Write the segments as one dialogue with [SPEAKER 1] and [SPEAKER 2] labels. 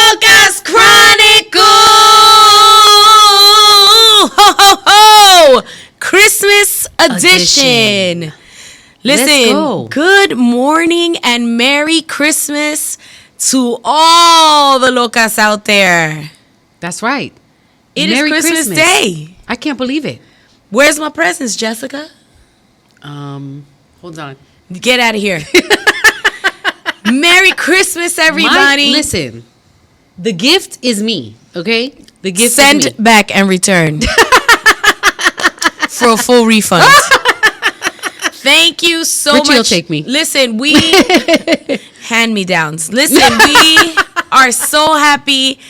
[SPEAKER 1] Locas Chronicles! Ho, ho, ho! Christmas edition. Listen, good morning and Merry Christmas to all the locas out there.
[SPEAKER 2] That's right.
[SPEAKER 1] It is Christmas Day.
[SPEAKER 2] I can't believe it.
[SPEAKER 1] Where's my presents, Jessica?
[SPEAKER 2] Hold on.
[SPEAKER 1] Get out of here. Merry Christmas, everybody.
[SPEAKER 2] Listen, the gift is me, okay? The gift
[SPEAKER 1] Send
[SPEAKER 2] is me.
[SPEAKER 1] back and return for a full refund. Thank you so
[SPEAKER 2] Richie
[SPEAKER 1] much.
[SPEAKER 2] will take me.
[SPEAKER 1] Listen, we hand-me-downs. Listen, we are so happy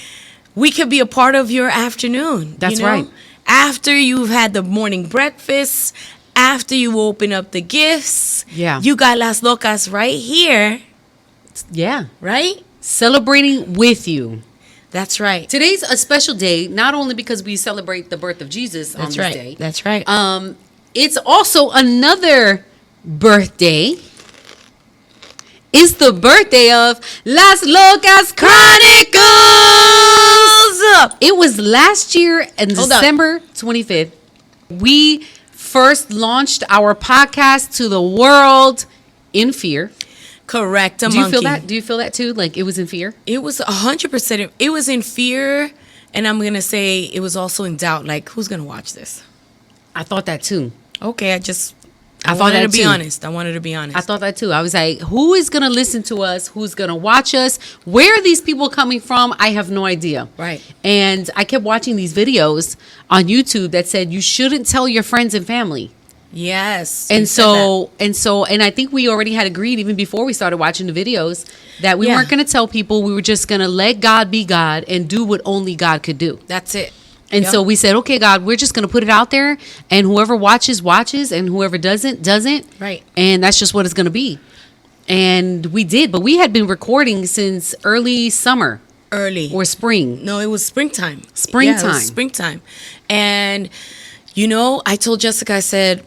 [SPEAKER 1] we could be a part of your afternoon.
[SPEAKER 2] That's right.
[SPEAKER 1] After you've had the morning breakfast, after you open up the gifts, you got Las Locas right here.
[SPEAKER 2] Yeah.
[SPEAKER 1] Right?
[SPEAKER 2] Celebrating with you.
[SPEAKER 1] That's right.
[SPEAKER 2] Today's a special day, not only because we celebrate the birth of Jesus on this day.
[SPEAKER 1] That's right.
[SPEAKER 2] It's also another birthday. It's the birthday of Las Locas Chronicles. It was last year in December 25th. We first launched our podcast to the world in fear.
[SPEAKER 1] Correct.
[SPEAKER 2] Do you feel that? Do you feel that too? Like it was in fear?
[SPEAKER 1] It was 100%. It was in fear. And I'm going to say it was also in doubt. Like, who's going to watch this?
[SPEAKER 2] I thought that too.
[SPEAKER 1] Okay. I wanted to be honest. I wanted to be honest.
[SPEAKER 2] I thought that too. I was like, who is going to listen to us? Who's going to watch us? Where are these people coming from? I have no idea.
[SPEAKER 1] Right.
[SPEAKER 2] And I kept watching these videos on YouTube that said you shouldn't tell your friends and family.
[SPEAKER 1] Yes.
[SPEAKER 2] And I think we already had agreed even before we started watching the videos that we weren't going to tell people. We were just going to let God be God and do what only God could do.
[SPEAKER 1] That's it.
[SPEAKER 2] And so we said, okay, God, we're just going to put it out there, and whoever watches, watches, and whoever doesn't.
[SPEAKER 1] Right.
[SPEAKER 2] And that's just what it's going to be. And we did, but we had been recording since early summer. Or spring.
[SPEAKER 1] No, it was springtime.
[SPEAKER 2] Springtime.
[SPEAKER 1] Yeah, it was springtime. And, I told Jessica, I said,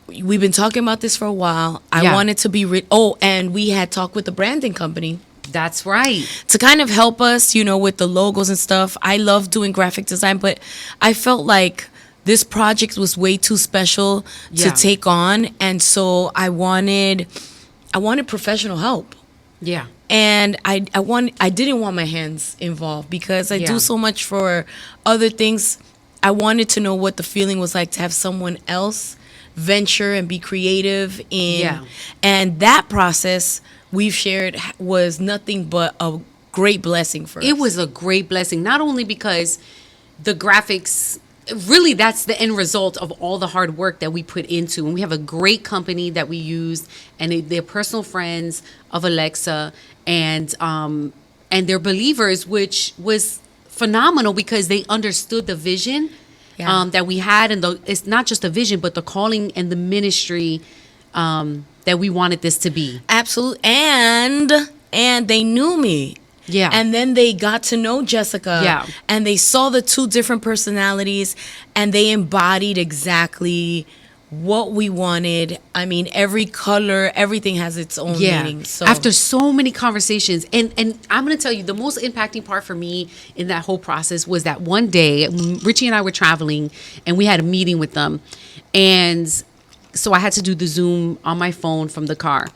[SPEAKER 1] we've been talking about this for a while. I wanted to be and we had talked with the branding company.
[SPEAKER 2] That's right.
[SPEAKER 1] To kind of help us, with the logos and stuff. I love doing graphic design, but I felt like this project was way too special to take on. And so I wanted professional help.
[SPEAKER 2] Yeah.
[SPEAKER 1] And I didn't want my hands involved because I do so much for other things. I wanted to know what the feeling was like to have someone else venture and be creative in. And that process we've shared was nothing but a great blessing for us.
[SPEAKER 2] It was a great blessing, not only because the graphics, really that's the end result of all the hard work that we put into. And we have a great company that we used, and they're personal friends of Alexa, and they're believers, which was phenomenal because they understood the vision that we had, and it's not just a vision, but the calling and the ministry that we wanted this to be.
[SPEAKER 1] Absolutely. And they knew me.
[SPEAKER 2] Yeah.
[SPEAKER 1] And then they got to know Jessica.
[SPEAKER 2] Yeah.
[SPEAKER 1] And they saw the two different personalities, and they embodied exactly what we wanted. I mean, every color, everything has its own meaning. So
[SPEAKER 2] after so many conversations, and I'm going to tell you, the most impacting part for me in that whole process was that one day, Richie and I were traveling, and we had a meeting with them. And so I had to do the Zoom on my phone from the car.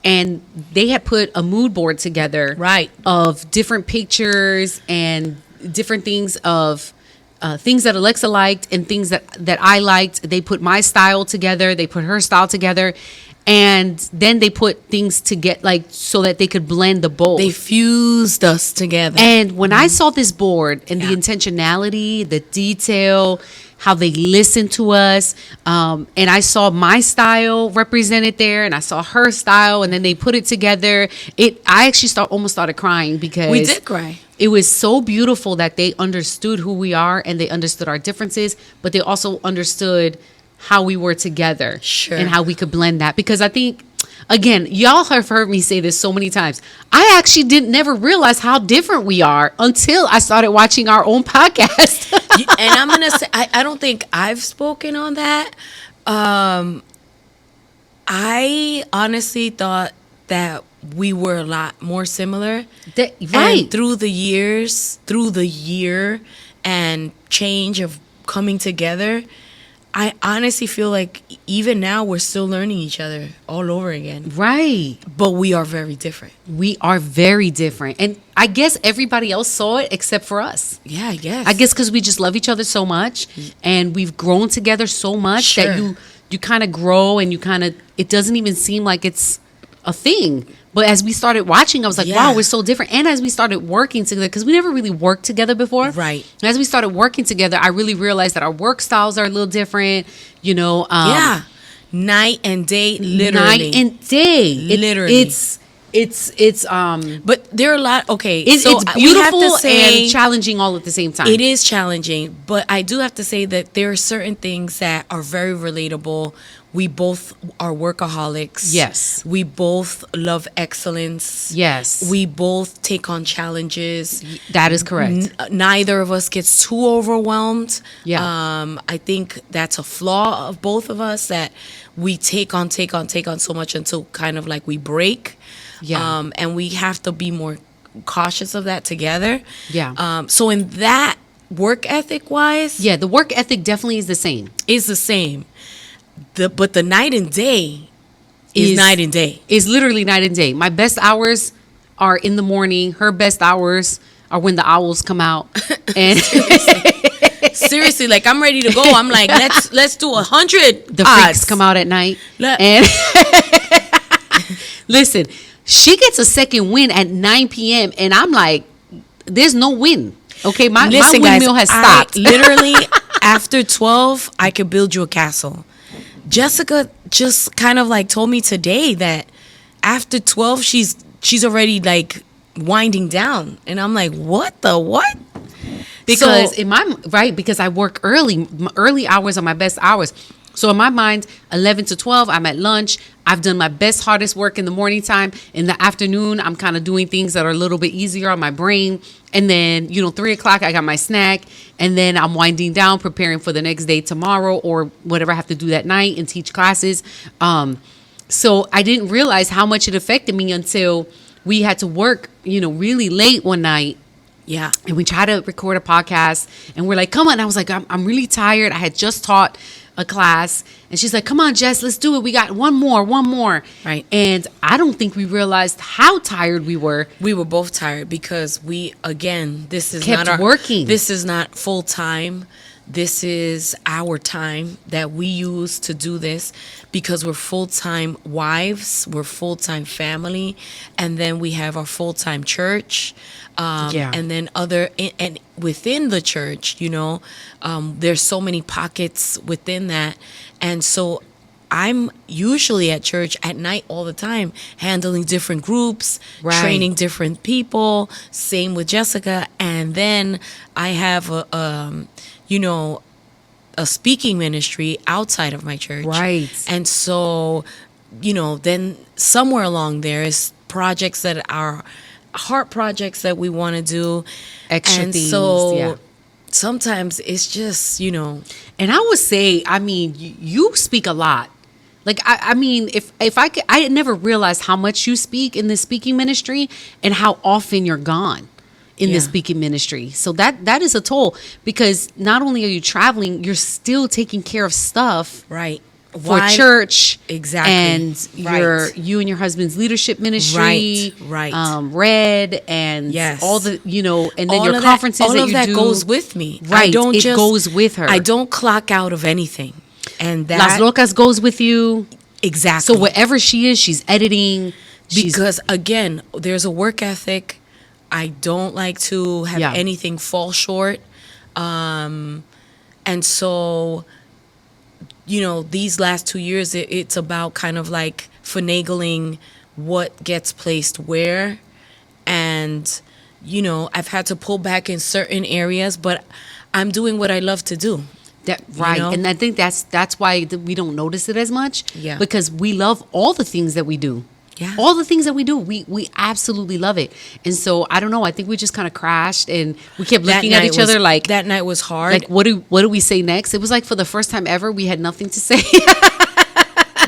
[SPEAKER 2] And they had put a mood board together, of different pictures and different things of things that Alexa liked and things that I liked. They put my style together. They put her style together. And then they put things to get so that they could blend the both.
[SPEAKER 1] They fused us together.
[SPEAKER 2] And when I saw this board and the intentionality, the detail, how they listened to us, and I saw my style represented there, and I saw her style, and then they put it together. I actually almost started crying because
[SPEAKER 1] we did cry.
[SPEAKER 2] It was so beautiful that they understood who we are, and they understood our differences, but they also understood how we were together, and how we could blend that. Because I think, again, y'all have heard me say this so many times. I actually never realize how different we are until I started watching our own podcast.
[SPEAKER 1] And I'm going to say, I don't think I've spoken on that. I honestly thought that we were a lot more similar.
[SPEAKER 2] Right.
[SPEAKER 1] And through the year and change of coming together, I honestly feel like even now we're still learning each other all over again.
[SPEAKER 2] Right.
[SPEAKER 1] But we are very different.
[SPEAKER 2] We are very different. And I guess everybody else saw it except for us.
[SPEAKER 1] Yeah, I guess.
[SPEAKER 2] I guess because we just love each other so much and we've grown together so much that you kind of grow and it doesn't even seem like it's a thing. But as we started watching, I was like, wow, we're so different. And as we started working together, because we never really worked together before.
[SPEAKER 1] Right.
[SPEAKER 2] As we started working together, I really realized that our work styles are a little different,
[SPEAKER 1] Night and day, literally.
[SPEAKER 2] Night and day.
[SPEAKER 1] Literally. But there are a lot,
[SPEAKER 2] it's beautiful
[SPEAKER 1] we have to say,
[SPEAKER 2] and challenging all at the same time.
[SPEAKER 1] It is challenging, but I do have to say that there are certain things that are very relatable. We both are workaholics.
[SPEAKER 2] Yes.
[SPEAKER 1] We both love excellence.
[SPEAKER 2] Yes.
[SPEAKER 1] We both take on challenges.
[SPEAKER 2] That is correct.
[SPEAKER 1] Neither of us gets too overwhelmed.
[SPEAKER 2] Yeah.
[SPEAKER 1] I think that's a flaw of both of us, that we take on so much until kind of like we break.
[SPEAKER 2] Yeah.
[SPEAKER 1] And we have to be more cautious of that together.
[SPEAKER 2] Yeah.
[SPEAKER 1] So in that, work ethic wise,
[SPEAKER 2] Yeah, the work ethic definitely is the same.
[SPEAKER 1] is the same. But the night and day is night and day.
[SPEAKER 2] It's literally night and day. My best hours are in the morning. Her best hours are when the owls come out. And
[SPEAKER 1] Seriously, like I'm ready to go. I'm like, let's do 100.
[SPEAKER 2] the freaks come out at night. And listen, she gets a second win at 9 p.m. and I'm like, there's no win. Okay, my windmill has stopped.
[SPEAKER 1] Literally, after 12, I could build you a castle. Jessica just kind of like told me today that after 12, she's already like winding down. And I'm like, what?
[SPEAKER 2] Because because I work early. My early hours are my best hours. So in my mind, 11 to 12, I'm at lunch. I've done my best, hardest work in the morning time. In the afternoon, I'm kind of doing things that are a little bit easier on my brain. And then, 3 o'clock, I got my snack. And then I'm winding down, preparing for the next day tomorrow or whatever I have to do that night and teach classes. So I didn't realize how much it affected me until we had to work, really late one night.
[SPEAKER 1] Yeah.
[SPEAKER 2] And we tried to record a podcast and we're like, come on. And I was like, I'm really tired. I had just taught a class and she's like, come on, Jess, let's do it. We got one more.
[SPEAKER 1] Right.
[SPEAKER 2] And I don't think we realized how tired we were.
[SPEAKER 1] We were both tired because this is
[SPEAKER 2] kept
[SPEAKER 1] not
[SPEAKER 2] working.
[SPEAKER 1] This is not full time. This is our time that we use to do this because we're full-time wives, we're full-time family, and then we have our full-time church. And then and within the church, there's so many pockets within that. And so I'm usually at church at night all the time, handling different groups, training different people. Same with Jessica. And then I have a speaking ministry outside of my church.
[SPEAKER 2] Right.
[SPEAKER 1] And so, then somewhere along there is projects that are heart projects that we want to do.
[SPEAKER 2] Extra
[SPEAKER 1] and
[SPEAKER 2] things,
[SPEAKER 1] so sometimes it's just,
[SPEAKER 2] And I would say, you speak a lot. Like, if I could, I had never realized how much you speak in the speaking ministry and how often you're gone in the speaking ministry. So that is a toll because not only are you traveling, you're still taking care of stuff.
[SPEAKER 1] Right.
[SPEAKER 2] For church.
[SPEAKER 1] Exactly.
[SPEAKER 2] And you and your husband's leadership ministry.
[SPEAKER 1] Right.
[SPEAKER 2] Red and all the, and then
[SPEAKER 1] all
[SPEAKER 2] your conferences
[SPEAKER 1] all
[SPEAKER 2] that
[SPEAKER 1] of
[SPEAKER 2] you
[SPEAKER 1] that
[SPEAKER 2] do.
[SPEAKER 1] Goes with me.
[SPEAKER 2] Right. It goes with her.
[SPEAKER 1] I don't clock out of anything. And that
[SPEAKER 2] Las Locas goes with you.
[SPEAKER 1] Exactly.
[SPEAKER 2] So wherever she is, she's editing.
[SPEAKER 1] Because again, there's a work ethic. I don't like to have anything fall short. And so, these last 2 years, it's about kind of like finagling what gets placed where. And, I've had to pull back in certain areas, but I'm doing what I love to do.
[SPEAKER 2] Right. And I think that's why we don't notice it as much.
[SPEAKER 1] Yeah.
[SPEAKER 2] Because we love all the things that we do.
[SPEAKER 1] Yeah.
[SPEAKER 2] All the things that we do, we absolutely love it. And so I don't know. I think we just kind of crashed and we kept looking at each other like
[SPEAKER 1] that night was hard.
[SPEAKER 2] Like what do we say next? It was like for the first time ever, we had nothing to say.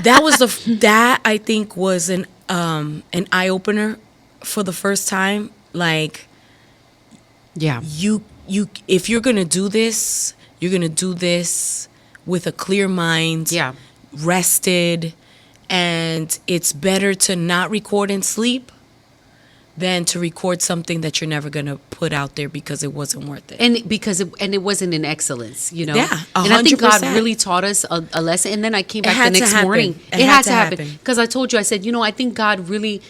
[SPEAKER 1] That I think was an eye opener for the first time. Like,
[SPEAKER 2] Yeah.
[SPEAKER 1] you if you're gonna do this, you're gonna do this with a clear mind,
[SPEAKER 2] Yeah.
[SPEAKER 1] rested, and it's better to not record and sleep than to record something that you're never gonna put out there because it wasn't worth it.
[SPEAKER 2] And it wasn't in excellence, you know.
[SPEAKER 1] Yeah,
[SPEAKER 2] and I think God
[SPEAKER 1] 100%.
[SPEAKER 2] really taught us a lesson. And then I came back
[SPEAKER 1] had
[SPEAKER 2] the
[SPEAKER 1] to
[SPEAKER 2] next
[SPEAKER 1] happen.
[SPEAKER 2] morning.
[SPEAKER 1] It
[SPEAKER 2] It
[SPEAKER 1] had
[SPEAKER 2] had
[SPEAKER 1] to
[SPEAKER 2] to happen
[SPEAKER 1] happen.
[SPEAKER 2] because I told you. I said, I think God really,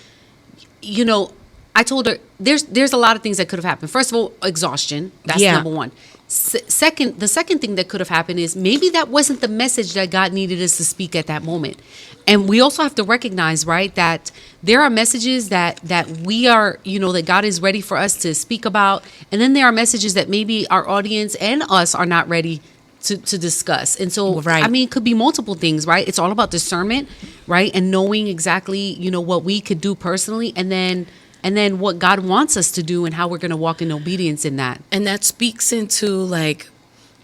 [SPEAKER 2] I told her there's a lot of things that could have happened. First of all, exhaustion. That's
[SPEAKER 1] Yeah.
[SPEAKER 2] number one. Second, the second thing that could have happened is maybe that wasn't the message that God needed us to speak at that moment. And we also have to recognize, right, that there are messages that we are, that God is ready for us to speak about. And then there are messages that maybe our audience and us are not ready to discuss. And so,
[SPEAKER 1] Right.
[SPEAKER 2] I mean, it could be multiple things, right? It's all about discernment, right? And knowing exactly, what we could do personally, and then what God wants us to do and how we're going to walk in obedience in that.
[SPEAKER 1] And that speaks into like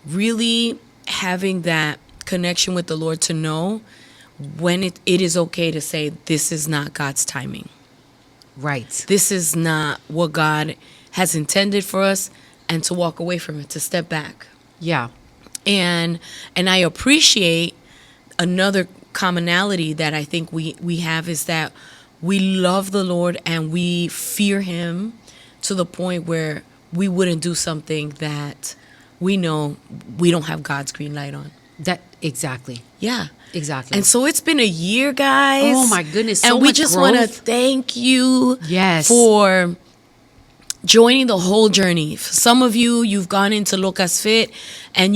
[SPEAKER 1] really having that connection with the Lord to know when it is okay to say, this is not God's timing.
[SPEAKER 2] Right.
[SPEAKER 1] This is not what God has intended for us, and to walk away from it, to step back.
[SPEAKER 2] Yeah.
[SPEAKER 1] And I appreciate another commonality that I think we have is that we love the Lord and we fear him to the point where we wouldn't do something that we know we don't have God's green light on.
[SPEAKER 2] That exactly.
[SPEAKER 1] Yeah.
[SPEAKER 2] Exactly.
[SPEAKER 1] And so it's been a year, guys.
[SPEAKER 2] Oh my goodness, so
[SPEAKER 1] and we
[SPEAKER 2] much
[SPEAKER 1] just want to
[SPEAKER 2] growth.
[SPEAKER 1] thank you
[SPEAKER 2] Yes.
[SPEAKER 1] for joining the whole journey. For some of you, you've gone into Locas Fit, and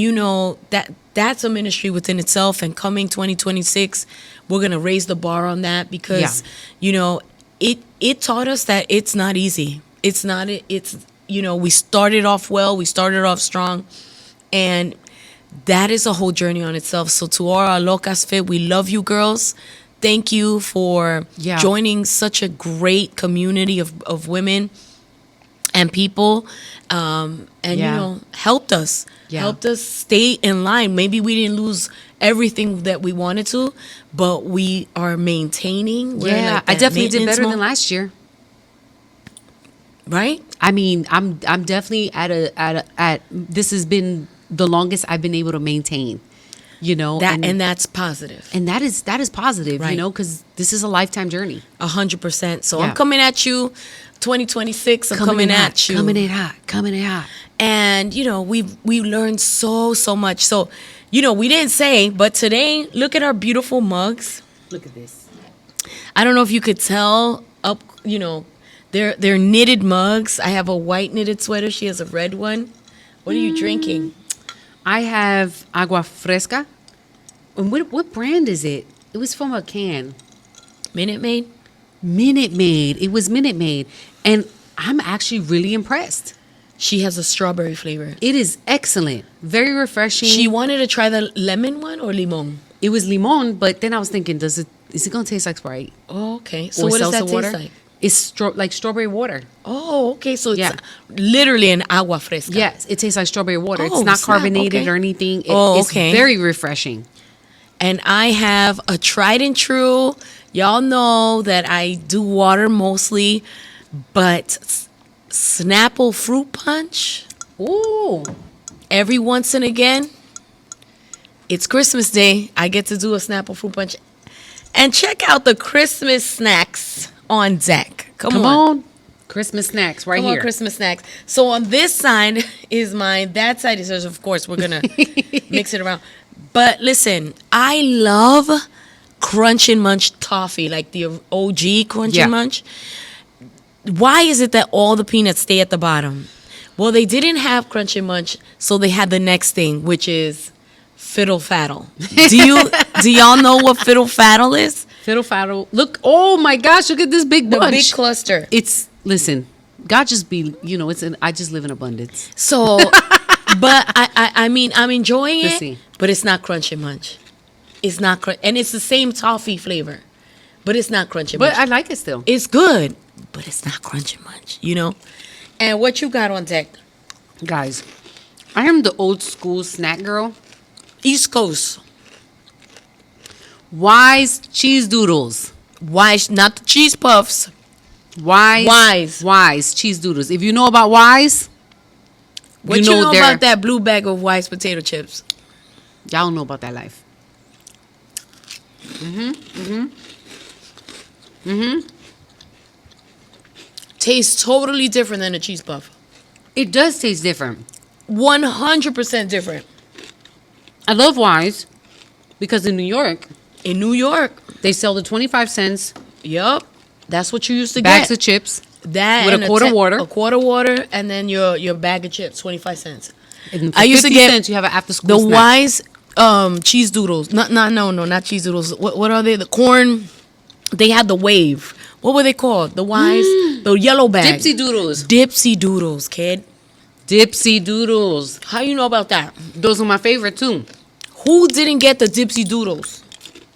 [SPEAKER 1] that's a ministry within itself. And coming 2026, we're going to raise the bar on that because, it taught us that it's not easy. It's not, we started off well, we started off strong, and that is a whole journey on itself. So to all our Locas Fit, we love you girls. Thank you for joining such a great community of women and people, helped us.
[SPEAKER 2] Yeah.
[SPEAKER 1] Helped us stay in line. Maybe we didn't lose everything that we wanted to, but we are maintaining. We're in, like,
[SPEAKER 2] I
[SPEAKER 1] that
[SPEAKER 2] definitely did
[SPEAKER 1] maintenance
[SPEAKER 2] better than
[SPEAKER 1] mode.
[SPEAKER 2] last year.
[SPEAKER 1] Right?
[SPEAKER 2] I mean, I'm definitely at this has been the longest I've been able to maintain,
[SPEAKER 1] And that's positive.
[SPEAKER 2] and that is positive,
[SPEAKER 1] Right.
[SPEAKER 2] because this is a lifetime journey.
[SPEAKER 1] 100%. So
[SPEAKER 2] Yeah.
[SPEAKER 1] I'm coming at you, 2026. I'm coming at you.
[SPEAKER 2] Coming in hot.
[SPEAKER 1] And we learned so much. So we didn't say, but today, look at our beautiful mugs.
[SPEAKER 2] Look at this.
[SPEAKER 1] I don't know if you could tell up. They're knitted mugs. I have a white knitted sweater. She has a red one. What are you drinking?
[SPEAKER 2] I have agua fresca. And what brand is it? It was from a can.
[SPEAKER 1] Minute Maid.
[SPEAKER 2] Minute Maid. It was Minute Maid, and I'm actually really impressed.
[SPEAKER 1] She has a strawberry flavor.
[SPEAKER 2] It is excellent, very refreshing.
[SPEAKER 1] She wanted to try the lemon one or limon.
[SPEAKER 2] It was limon, but then I was thinking, is it gonna taste like Sprite?
[SPEAKER 1] Oh, okay. So
[SPEAKER 2] Or
[SPEAKER 1] what does
[SPEAKER 2] seltzer
[SPEAKER 1] that
[SPEAKER 2] water?
[SPEAKER 1] taste like?
[SPEAKER 2] It's like strawberry water.
[SPEAKER 1] Oh, okay. So it's
[SPEAKER 2] Yeah.
[SPEAKER 1] literally an agua fresca.
[SPEAKER 2] Yes, it tastes like strawberry water.
[SPEAKER 1] Oh,
[SPEAKER 2] It's not
[SPEAKER 1] snap,
[SPEAKER 2] carbonated
[SPEAKER 1] okay.
[SPEAKER 2] or anything.
[SPEAKER 1] Okay.
[SPEAKER 2] It's very refreshing.
[SPEAKER 1] And I have a tried and true. Y'all know that I do water mostly, but Snapple fruit punch
[SPEAKER 2] Ooh.
[SPEAKER 1] every once and again. It's Christmas Day. I get to do a Snapple fruit punch. And check out the Christmas snacks on deck. Come on.
[SPEAKER 2] Christmas snacks right
[SPEAKER 1] Come
[SPEAKER 2] here.
[SPEAKER 1] on, Christmas snacks. So on this side is mine. That side is yours. Of course, we're going to mix it around. But listen, I love Crunch and Munch toffee, like the OG Crunch
[SPEAKER 2] Yeah.
[SPEAKER 1] and Munch. Why is it that all the peanuts stay at the bottom? Well, they didn't have Crunch and Munch, so they had the next thing, which is Fiddle Faddle. Do y'all know what Fiddle Faddle is?
[SPEAKER 2] Fiddle faddle. Look, oh my gosh, look at this big
[SPEAKER 1] The
[SPEAKER 2] bunch.
[SPEAKER 1] big cluster.
[SPEAKER 2] Listen, God just be, I just live in abundance.
[SPEAKER 1] So, but I mean, I'm enjoying
[SPEAKER 2] Let's
[SPEAKER 1] it,
[SPEAKER 2] see.
[SPEAKER 1] but it's not Crunch and Munch. It's not crunch, and it's the same toffee flavor, but it's not Crunch and
[SPEAKER 2] But
[SPEAKER 1] Munch.
[SPEAKER 2] I like it still.
[SPEAKER 1] It's good, but it's not Crunch and Munch, And what you got on deck?
[SPEAKER 2] Guys, I am the old school snack girl.
[SPEAKER 1] East Coast.
[SPEAKER 2] Wise cheese doodles.
[SPEAKER 1] Wise, not the cheese puffs.
[SPEAKER 2] Wise cheese doodles. If you know about Wise,
[SPEAKER 1] What you know about that blue bag of Wise potato chips?
[SPEAKER 2] Y'all don't know about that life.
[SPEAKER 1] Tastes totally different than a cheese puff.
[SPEAKER 2] It does taste different.
[SPEAKER 1] 100% different.
[SPEAKER 2] I love Wise because in New York,
[SPEAKER 1] they
[SPEAKER 2] sell the 25 cents.
[SPEAKER 1] Yup. That's what you used to
[SPEAKER 2] bags
[SPEAKER 1] get.
[SPEAKER 2] of chips.
[SPEAKER 1] That
[SPEAKER 2] with
[SPEAKER 1] and
[SPEAKER 2] a quarter water.
[SPEAKER 1] A quarter water, and then your bag of chips, 25 cents.
[SPEAKER 2] And I used to get cents, you have an after school
[SPEAKER 1] the
[SPEAKER 2] snack.
[SPEAKER 1] Wise cheese doodles. Not cheese doodles. What are they? The corn. They had the wave. What were they called? The Wise, the yellow bag.
[SPEAKER 2] Dipsy doodles.
[SPEAKER 1] Dipsy doodles, kid.
[SPEAKER 2] Dipsy doodles.
[SPEAKER 1] How you know about that?
[SPEAKER 2] Those are my favorite too.
[SPEAKER 1] Who didn't get the Dipsy doodles?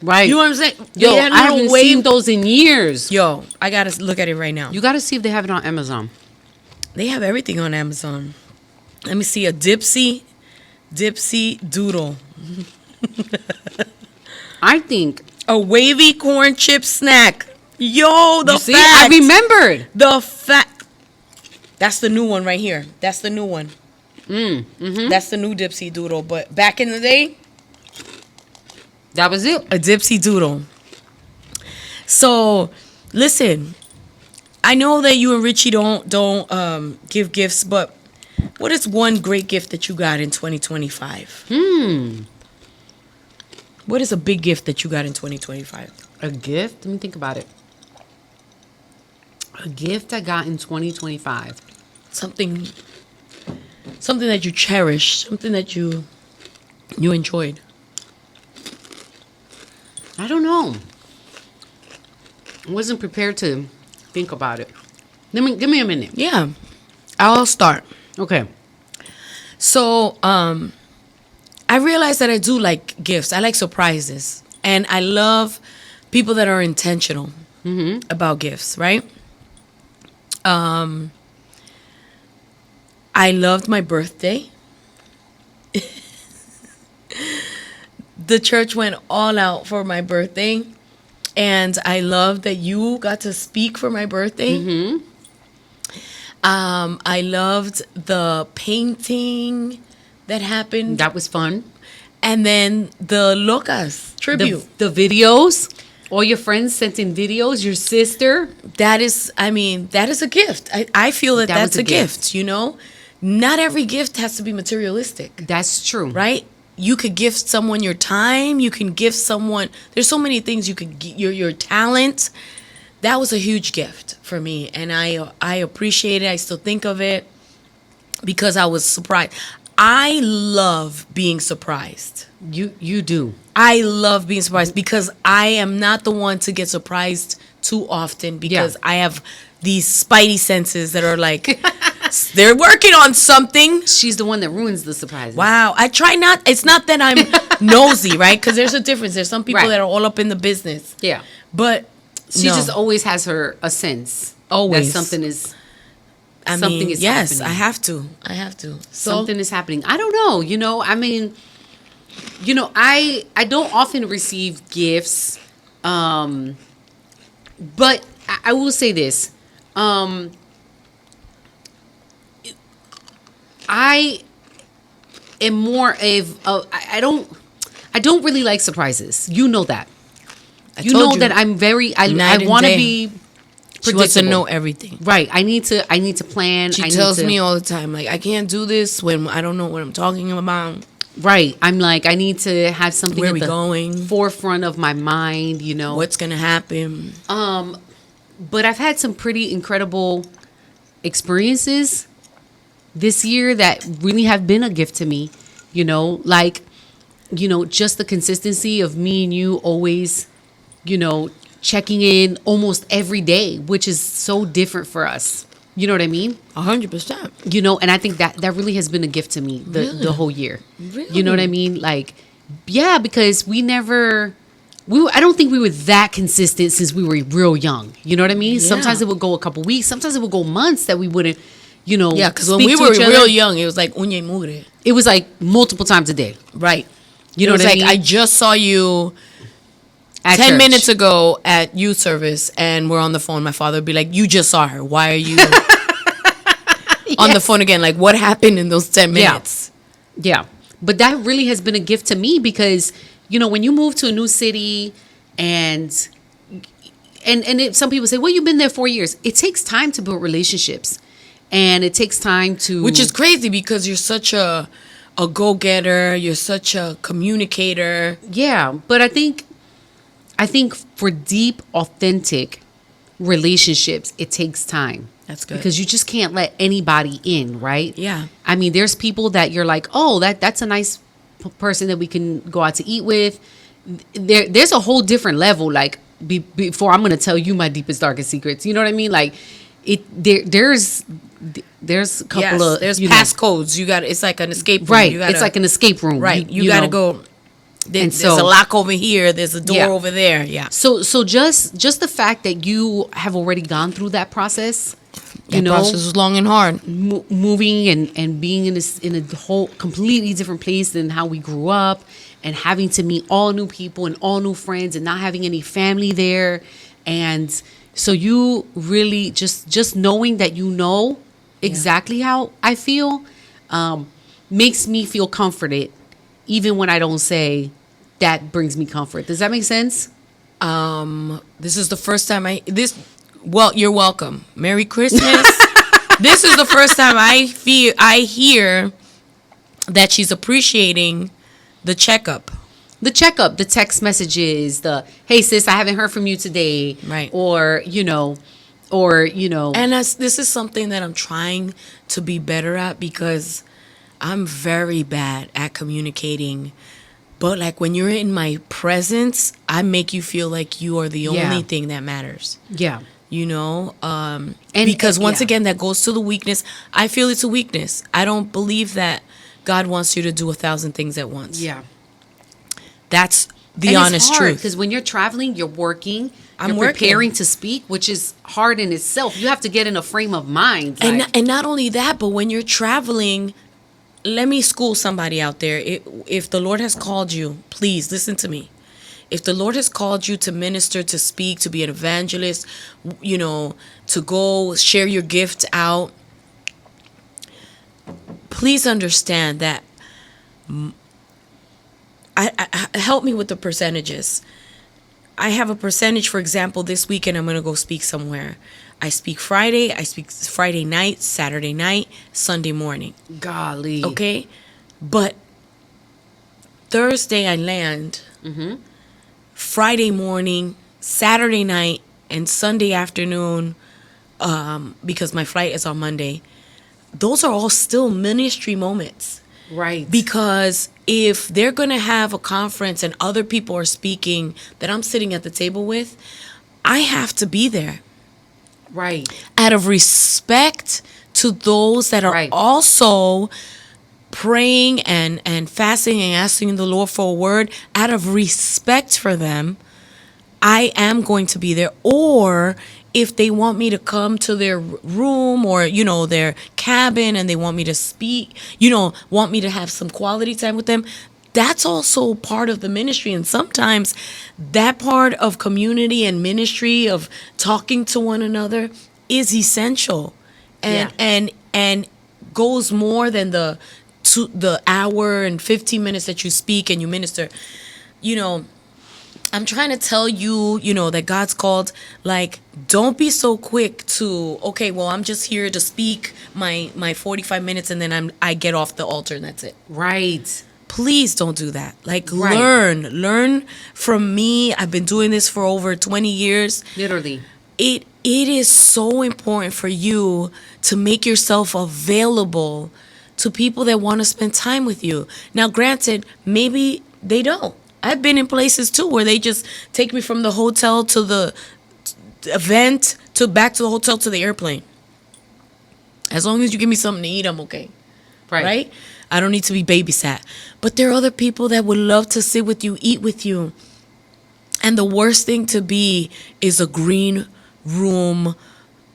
[SPEAKER 2] Right.
[SPEAKER 1] You know what I'm saying?
[SPEAKER 2] Yo, I haven't seen those in years.
[SPEAKER 1] Yo, I gotta look at it right now.
[SPEAKER 2] You gotta see if they have it on Amazon.
[SPEAKER 1] They have everything on Amazon. Let me see a Dipsy doodle.
[SPEAKER 2] I think
[SPEAKER 1] a wavy corn chip snack. Yo, the
[SPEAKER 2] fact. I remembered.
[SPEAKER 1] The fact. That's the new one right here. That's the new one. That's the new Dipsy doodle. But back in the day,
[SPEAKER 2] that was it.
[SPEAKER 1] A Dipsy doodle. So, listen. I know that you and Richie don't give gifts, but what is one great gift that you got in 2025? What is a big gift that you got in 2025?
[SPEAKER 2] A gift? Let me think about it. A gift I got in 2025.
[SPEAKER 1] Something that you cherished, something that you enjoyed.
[SPEAKER 2] I don't know. I wasn't prepared to think about it. Give me a minute.
[SPEAKER 1] Yeah. I'll start.
[SPEAKER 2] Okay.
[SPEAKER 1] So, I realized that I do like gifts. I like surprises. And I love people that are intentional about gifts, right? I loved my birthday. The church went all out for my birthday. And I love that you got to speak for my birthday. I loved the painting that happened.
[SPEAKER 2] That was fun.
[SPEAKER 1] And then the Locas tribute.
[SPEAKER 2] The videos. All your friends sent in videos. Your sister.
[SPEAKER 1] That is a gift. I feel that that's a gift, you know? Not every gift has to be materialistic.
[SPEAKER 2] That's true.
[SPEAKER 1] Right? You could gift someone your time. You can gift someone. There's so many things you could your talent. That was a huge gift for me, and I appreciate it. I still think of it because I was surprised. I love being surprised.
[SPEAKER 2] You do.
[SPEAKER 1] I love being surprised because I am not the one to get surprised too often because I have these spidey senses that are like they're working on something.
[SPEAKER 2] She's the one that ruins the surprise.
[SPEAKER 1] Wow. I try not. It's not that I'm nosy, right? Because there's a difference. There's some people that are all up in the business.
[SPEAKER 2] Yeah.
[SPEAKER 1] But
[SPEAKER 2] she just always has a sense.
[SPEAKER 1] Always.
[SPEAKER 2] That something is
[SPEAKER 1] yes,
[SPEAKER 2] happening.
[SPEAKER 1] I have to.
[SPEAKER 2] Something is happening. I don't know. I don't often receive gifts. But I will say this. I am more of I don't really like surprises. You know that. You know that I'm very I want to be predictable.
[SPEAKER 1] She wants to know everything.
[SPEAKER 2] Right. I need to plan.
[SPEAKER 1] She tells me all the time, like, I can't do this when I don't know what I'm talking about.
[SPEAKER 2] Right. I'm like, I need to have something
[SPEAKER 1] Where
[SPEAKER 2] at
[SPEAKER 1] we
[SPEAKER 2] the
[SPEAKER 1] going?
[SPEAKER 2] Forefront of my mind, you know.
[SPEAKER 1] What's gonna happen?
[SPEAKER 2] But I've had some pretty incredible experiences this year that really have been a gift to me, you know, like, you know, just the consistency of me and you always, you know, checking in almost every day, which is so different for us. You know what I mean?
[SPEAKER 1] 100%.
[SPEAKER 2] You know, and I think that really has been a gift to me the whole year.
[SPEAKER 1] Really?
[SPEAKER 2] You know what I mean? Like, yeah, because I don't think we were that consistent since we were real young. You know what I mean?
[SPEAKER 1] Yeah.
[SPEAKER 2] Sometimes it would go a couple weeks. Sometimes it would go months that we wouldn't, you know.
[SPEAKER 1] Yeah, because when we were real young, it was like uña y mugre.
[SPEAKER 2] It was like multiple times a day.
[SPEAKER 1] Right.
[SPEAKER 2] You know what I mean?
[SPEAKER 1] I just saw you
[SPEAKER 2] At
[SPEAKER 1] 10
[SPEAKER 2] church.
[SPEAKER 1] minutes ago at youth service and we're on the phone, my father would be like, you just saw her. Why are you on the phone again? Like, what happened in those 10 minutes?
[SPEAKER 2] Yeah. But that really has been a gift to me because, you know, when you move to a new city and some people say, well, you've been there 4 years. It takes time to build relationships. And it takes time to...
[SPEAKER 1] Which is crazy because you're such a go-getter. You're such a communicator.
[SPEAKER 2] Yeah. But I think for deep, authentic relationships, it takes time.
[SPEAKER 1] That's good.
[SPEAKER 2] Because you just can't let anybody in, right?
[SPEAKER 1] Yeah.
[SPEAKER 2] I mean, there's people that you're like, oh, that's a nice person that we can go out to eat with. There's a whole different level. Like before, I'm going to tell you my deepest, darkest secrets. You know what I mean? Like there's a couple of
[SPEAKER 1] there's passcodes. You got it's like an escape room.
[SPEAKER 2] Right. It's like an escape room.
[SPEAKER 1] Right. You got to go. There's a lock over here. There's a door over there. Yeah.
[SPEAKER 2] So just the fact that you have already gone through that process.
[SPEAKER 1] That process was long and hard.
[SPEAKER 2] Moving and being in a whole completely different place than how we grew up, and having to meet all new people and all new friends, and not having any family there, and so you really just knowing that you know exactly how I feel makes me feel comforted, even when I don't say. That brings me comfort. Does that make sense?
[SPEAKER 1] This is the first time Well, you're welcome. Merry Christmas. This is the first time I hear that she's appreciating the checkup.
[SPEAKER 2] The checkup, the text messages, the hey sis, I haven't heard from you today.
[SPEAKER 1] Right.
[SPEAKER 2] Or
[SPEAKER 1] And this is something that I'm trying to be better at because I'm very bad at communicating. But like when you're in my presence, I make you feel like you are the only thing that matters.
[SPEAKER 2] Yeah.
[SPEAKER 1] You know, because once again, that goes to the weakness. I feel it's a weakness. I don't believe that God wants you to do 1,000 things at once.
[SPEAKER 2] Yeah.
[SPEAKER 1] That's the honest truth.
[SPEAKER 2] Because when you're traveling, you're working.
[SPEAKER 1] I'm
[SPEAKER 2] you're preparing to speak, which is hard in itself. You have to get in a frame of mind.
[SPEAKER 1] And not only that, but when you're traveling, let me school somebody out there. If the Lord has called you, please listen to me. If the Lord has called you to minister, to speak, to be an evangelist, you know, to go share your gift out, please understand that. Help me with the percentages. I have a percentage, for example, this weekend I'm going to go speak somewhere. I speak Friday night, Saturday night, Sunday morning.
[SPEAKER 2] Golly.
[SPEAKER 1] Okay? But Thursday I land. Mm-hmm. Friday morning, Saturday night, and Sunday afternoon, because my flight is on Monday. Those are all still ministry moments.
[SPEAKER 2] Right.
[SPEAKER 1] Because if they're going to have a conference and other people are speaking that I'm sitting at the table with, I have to be there.
[SPEAKER 2] Right.
[SPEAKER 1] Out of respect to those that are also praying and fasting and asking the Lord for a word, out of respect for them, I am going to be there. Or if they want me to come to their room or, you know, their cabin and they want me to speak, you know, want me to have some quality time with them, that's also part of the ministry. And sometimes that part of community and ministry of talking to one another is essential and goes more than the hour and 15 minutes that you speak and you minister. You know, I'm trying to tell you, you know, that God's called, like, don't be so quick to, okay, well, I'm just here to speak my 45 minutes and then I get off the altar and that's it.
[SPEAKER 2] Right.
[SPEAKER 1] Please don't do that. Like, learn from me. I've been doing this for over 20 years.
[SPEAKER 2] Literally.
[SPEAKER 1] It is so important for you to make yourself available to people that want to spend time with you. Now, granted, maybe they don't. I've been in places too where they just take me from the hotel to the event to back to the hotel to the airplane. As long as you give me something to eat, I'm okay. Right? I don't need to be babysat. But there are other people that would love to sit with you, eat with you. And the worst thing to be is a green room,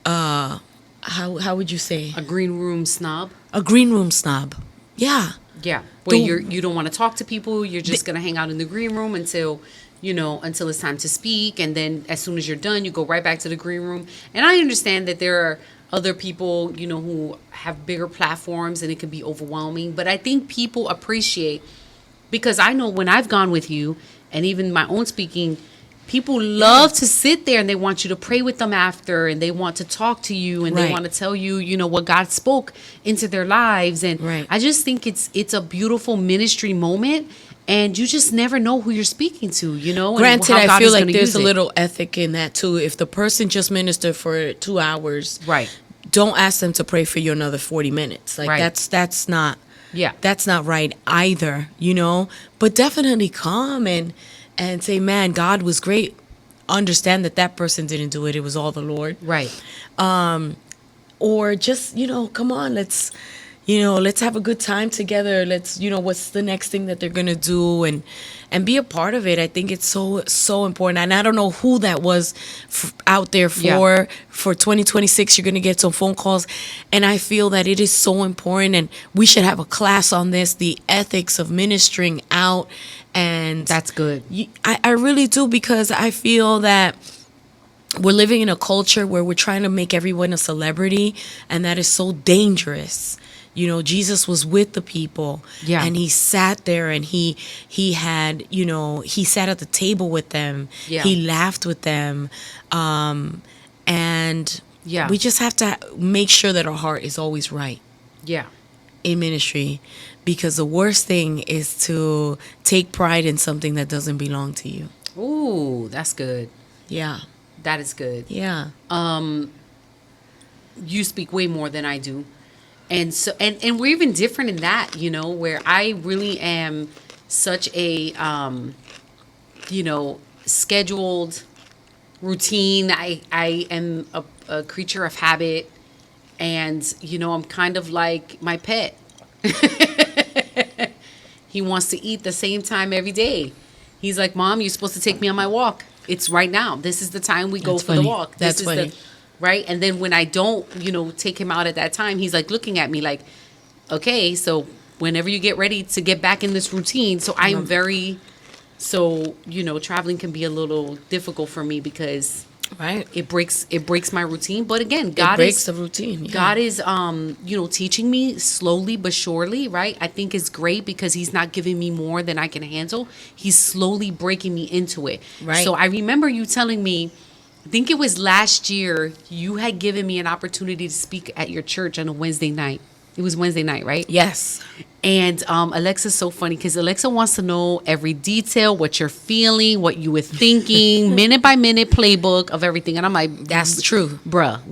[SPEAKER 1] how would you say?
[SPEAKER 2] A green room snob?
[SPEAKER 1] A green room snob. Yeah.
[SPEAKER 2] Yeah. Where you don't want to talk to people. You're just going to hang out in the green room until until it's time to speak. And then as soon as you're done, you go right back to the green room. And I understand that there are other people, who have bigger platforms and it can be overwhelming. But I think people appreciate, because I know when I've gone with you and even my own speaking, people love to sit there and they want you to pray with them after, and they want to talk to you, and they want to tell you, what God spoke into their lives. And I just think it's a beautiful ministry moment. And you just never know who you're speaking to,
[SPEAKER 1] Granted, I feel like there's a little ethic in that too. If the person just ministered for 2 hours, don't ask them to pray for you another 40 minutes. Like that's not that's not right either, But definitely come and say, man, God was great. Understand that person didn't do it. It was all the Lord. Right. Or just, come on, let's have a good time together. Let's, what's the next thing that they're going to do, and be a part of it. I think it's so important. And I don't know who that was out there for 2026. You're going to get some phone calls. And I feel that it is so important. And we should have a class on this, the ethics of ministering out. And
[SPEAKER 2] that's good.
[SPEAKER 1] I really do, because I feel that we're living in a culture where we're trying to make everyone a celebrity. And that is so dangerous. Jesus was with the people, and he sat there, and he had, he sat at the table with them. He laughed with them. And we just have to make sure that our heart is always right. In ministry, because the worst thing is to take pride in something that doesn't belong to you.
[SPEAKER 2] Ooh, that's good.
[SPEAKER 1] Yeah.
[SPEAKER 2] That is good.
[SPEAKER 1] Yeah.
[SPEAKER 2] You speak way more than I do. And so, and we're even different in that, where I really am such a, scheduled routine. I am a creature of habit, and, I'm kind of like my pet. He wants to eat the same time every day. He's like, Mom, you're supposed to take me on my walk. It's right now. This is the time we go for the walk.
[SPEAKER 1] That's funny.
[SPEAKER 2] Right? And then when I don't, take him out at that time, he's like looking at me like, okay, so whenever you get ready to get back in this routine. So I'm traveling can be a little difficult for me, because it breaks my routine. But again, God breaks the routine. Yeah. God is, teaching me slowly but surely, right? I think it's great, because he's not giving me more than I can handle. He's slowly breaking me into it. Right. So I remember you telling me, I think it was last year, you had given me an opportunity to speak at your church on a Wednesday night. It was Wednesday night, right?
[SPEAKER 1] Yes.
[SPEAKER 2] And Alexa's so funny, because Alexa wants to know every detail, what you're feeling, what you were thinking, minute by minute playbook of everything. And I'm like,
[SPEAKER 1] that's true.
[SPEAKER 2] Bruh,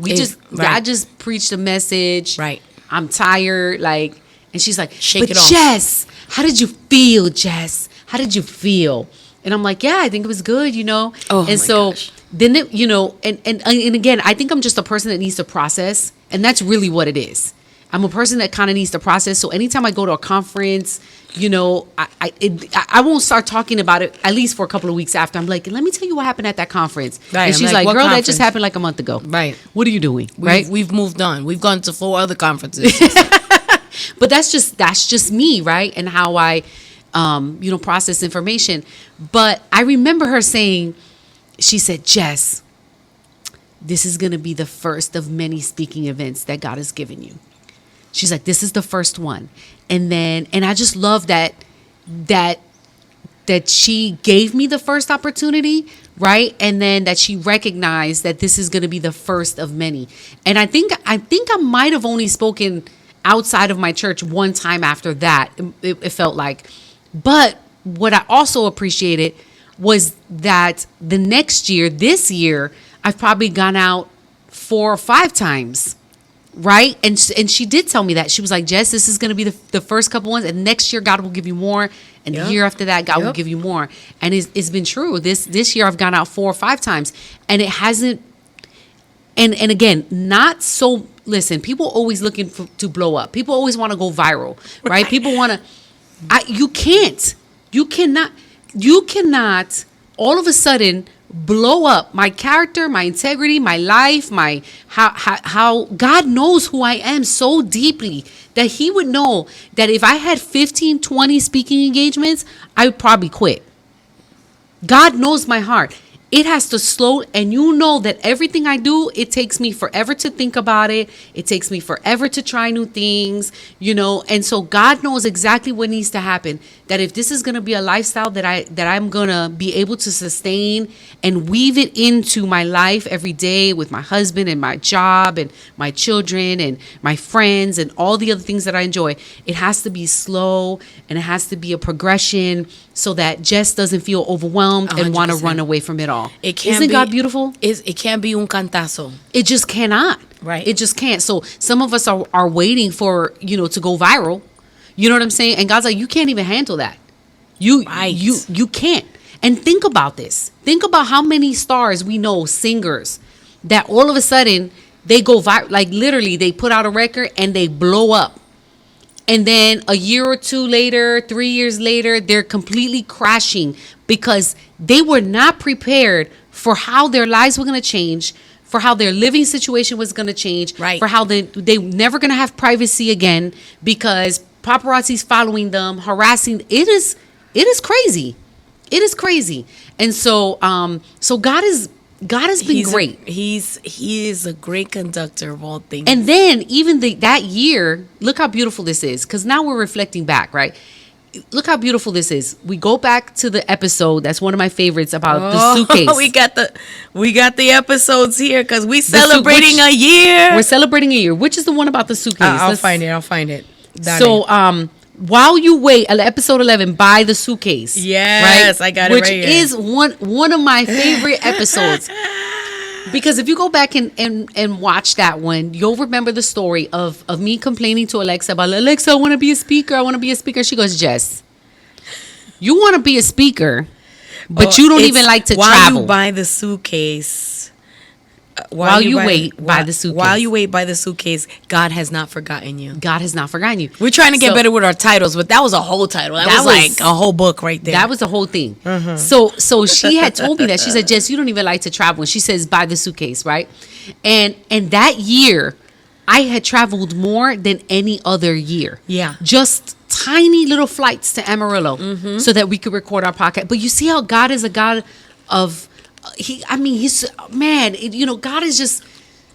[SPEAKER 2] I just preached a message. Right. I'm tired. Like, and she's like, shake it off. Jess, how did you feel, Jess? How did you feel? And I'm like, yeah, I think it was good, Oh, and so gosh. Then it, and again, I think I'm just a person that needs to process, and that's really what it is. I'm a person that kind of needs to process. So anytime I go to a conference, I won't start talking about it, at least for a couple of weeks after. I'm like, let me tell you what happened at that conference. Right. And she's like, girl, conference? That just happened like a month ago. Right. What are you doing?
[SPEAKER 1] We've moved on. We've gone to 4 other conferences.
[SPEAKER 2] But that's just me, right? And how I, process information. But I remember her saying, she said, Jess, this is going to be the first of many speaking events that God has given you. She's like, this is the first one. And I just love that she gave me the first opportunity, right? And then that she recognized that this is going to be the first of many. And I think I might have only spoken outside of my church one time after that, it felt like. But what I also appreciated was that the next year, this year, I've probably gone out 4 or 5 times. Right. And she did tell me that. She was like, Jess, this is going to be the first couple ones. And next year, God will give you more. And the year after that, God will give you more. And it's been true. This year, I've gone out 4 or 5 times. And it hasn't. And again, not so. Listen, people always looking to blow up. People always want to go viral. Right. People want to. You can't. You cannot all of a sudden blow up my character, my integrity, my life, my how God knows who I am so deeply that he would know that if I had 15, 20 speaking engagements, I would probably quit. God knows my heart. It has to slow, and you know that everything I do, it takes me forever to think about it. It takes me forever to try new things, and so God knows exactly what needs to happen. That if this is going to be a lifestyle that I'm going to be able to sustain and weave it into my life every day with my husband and my job and my children and my friends and all the other things that I enjoy, it has to be slow and it has to be a progression so that Jess doesn't feel overwhelmed and want to run away from it all. Isn't God beautiful?
[SPEAKER 1] It can't be un cantazo.
[SPEAKER 2] It just cannot.
[SPEAKER 1] Right.
[SPEAKER 2] It just can't. So some of us are waiting for, to go viral. You know what I'm saying? And God's like, you can't even handle that. You can't. And think about this. Think about how many stars we know, singers, that all of a sudden they go viral. Like literally they put out a record and they blow up. And then a year or two later, 3 years later, they're completely crashing because they were not prepared for how their lives were going to change, for how their living situation was going to change,
[SPEAKER 1] right,
[SPEAKER 2] for how they never going to have privacy again because paparazzi's following them, harassing. It is crazy. It is crazy. And so God has been great.
[SPEAKER 1] He is a great conductor of all things.
[SPEAKER 2] And then even that year, look how beautiful this is. Because now we're reflecting back, right? Look how beautiful this is. We go back to the episode. That's one of my favorites about the suitcase.
[SPEAKER 1] We got the episodes here because we're celebrating a year.
[SPEAKER 2] We're celebrating a year. Which is the one about the suitcase?
[SPEAKER 1] I'll find it.
[SPEAKER 2] While you wait, episode 11, buy the suitcase.
[SPEAKER 1] Yes, right? I got it right here.
[SPEAKER 2] Which is one of my favorite episodes. Because if you go back and watch that one, you'll remember the story of me complaining to Alexa about, Alexa, I want to be a speaker. She goes, Jess, you want to be a speaker, but you don't even like to travel.
[SPEAKER 1] While you buy the suitcase.
[SPEAKER 2] While you wait, buy the suitcase.
[SPEAKER 1] While you wait, buy the suitcase. God has not forgotten you.
[SPEAKER 2] God has not forgotten you.
[SPEAKER 1] We're trying to get better with our titles, but that was a whole title. That was like a whole book right there.
[SPEAKER 2] That was the whole thing. Mm-hmm. So she had told me that. She said, Jess, you don't even like to travel. And she says, buy the suitcase, right? And that year, I had traveled more than any other year.
[SPEAKER 1] Yeah.
[SPEAKER 2] Just tiny little flights to Amarillo so that we could record our podcast. But you see how God is a God of... God is just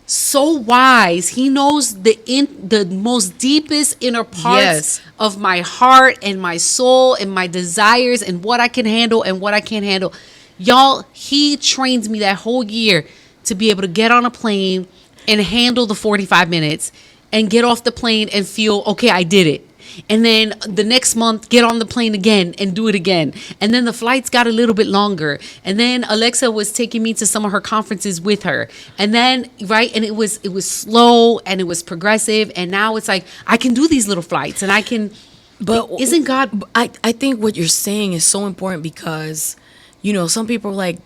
[SPEAKER 2] so wise. He knows the most deepest inner parts of my heart and my soul and my desires and what I can handle and what I can't handle. Y'all, he trained me that whole year to be able to get on a plane and handle the 45 minutes and get off the plane and feel, okay, I did it. And then the next month, get on the plane again and do it again. And then the flights got a little bit longer. And then Alexa was taking me to some of her conferences with her. And then, right, and it was slow and it was progressive. And now it's like, I can do these little flights and I can, but isn't God...
[SPEAKER 1] I think what you're saying is so important because, some people are like,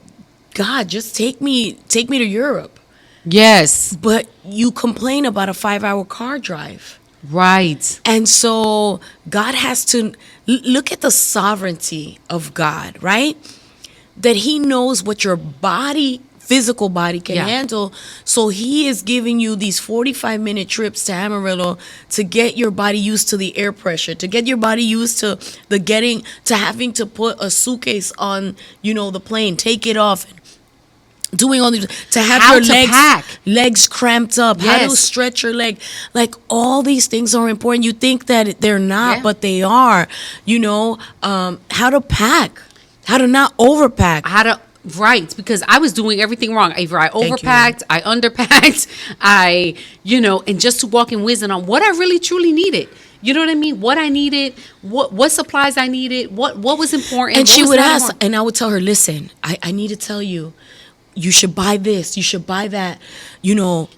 [SPEAKER 1] God, just take me to Europe.
[SPEAKER 2] Yes.
[SPEAKER 1] But you complain about a 5-hour car drive.
[SPEAKER 2] Right.
[SPEAKER 1] And so God has to look at the sovereignty of God, right? That he knows what your physical body can handle. So he is giving you these 45-minute trips to Amarillo to get your body used to the air pressure, to get your body used to having to put a suitcase on, the plane, take it off, doing all these, to have
[SPEAKER 2] how
[SPEAKER 1] your
[SPEAKER 2] to
[SPEAKER 1] legs cramped up, how to stretch your leg, like all these things are important. You think that they're not, but they are. How to pack, how to not overpack,
[SPEAKER 2] right, because I was doing everything wrong. Either I overpacked, I underpacked, and just to walk in wisdom on what I really truly needed. You know what I mean? What I needed, what supplies I needed, what was important.
[SPEAKER 1] And she would ask, and I would tell her, listen, I need to tell you, you should buy this, you should buy that,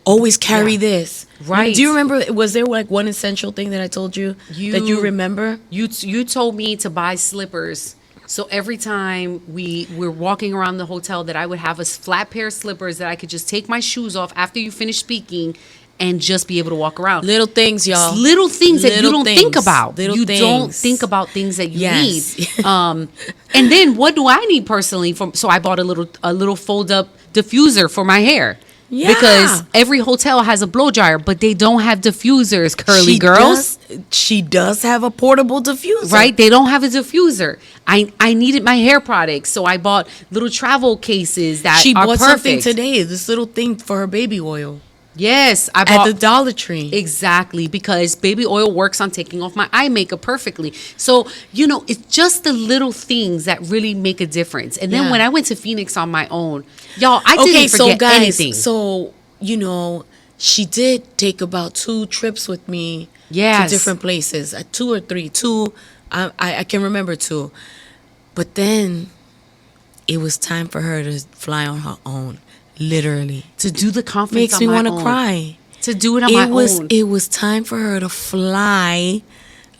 [SPEAKER 1] always carry this.
[SPEAKER 2] Right.
[SPEAKER 1] Do you remember, was there like one essential thing that I told you that you remember?
[SPEAKER 2] You told me to buy slippers. So every time we're walking around the hotel that I would have a flat pair of slippers that I could just take my shoes off after you finish speaking and just be able to walk around.
[SPEAKER 1] Little things, y'all.
[SPEAKER 2] Little things that you don't think about.
[SPEAKER 1] You
[SPEAKER 2] don't think about things that you need. And then what do I need personally? So I bought a little fold up diffuser for my hair.
[SPEAKER 1] Yeah.
[SPEAKER 2] Because every hotel has a blow dryer, but they don't have diffusers, curly girls.
[SPEAKER 1] She does have a portable diffuser.
[SPEAKER 2] Right? They don't have a diffuser. I needed my hair products, so I bought little travel cases that
[SPEAKER 1] She
[SPEAKER 2] are
[SPEAKER 1] bought
[SPEAKER 2] perfect.
[SPEAKER 1] something today, this little thing for her baby oil.
[SPEAKER 2] Yes, I
[SPEAKER 1] At
[SPEAKER 2] bought
[SPEAKER 1] the Dollar Tree.
[SPEAKER 2] exactly, because baby oil works on taking off my eye makeup perfectly. So, it's just the little things that really make a difference. And then
[SPEAKER 1] Yeah.
[SPEAKER 2] when I went to Phoenix on my own, y'all, I didn't forget anything.
[SPEAKER 1] So, she did take about 2 trips with me
[SPEAKER 2] Yes.
[SPEAKER 1] to different places. 2 or 3. 2, I can remember 2. But then it was time for her to fly on her own. Literally.
[SPEAKER 2] To do the conference
[SPEAKER 1] Makes
[SPEAKER 2] on
[SPEAKER 1] me
[SPEAKER 2] my
[SPEAKER 1] want to
[SPEAKER 2] own.
[SPEAKER 1] cry.
[SPEAKER 2] To do it on my own.
[SPEAKER 1] It was time for her to fly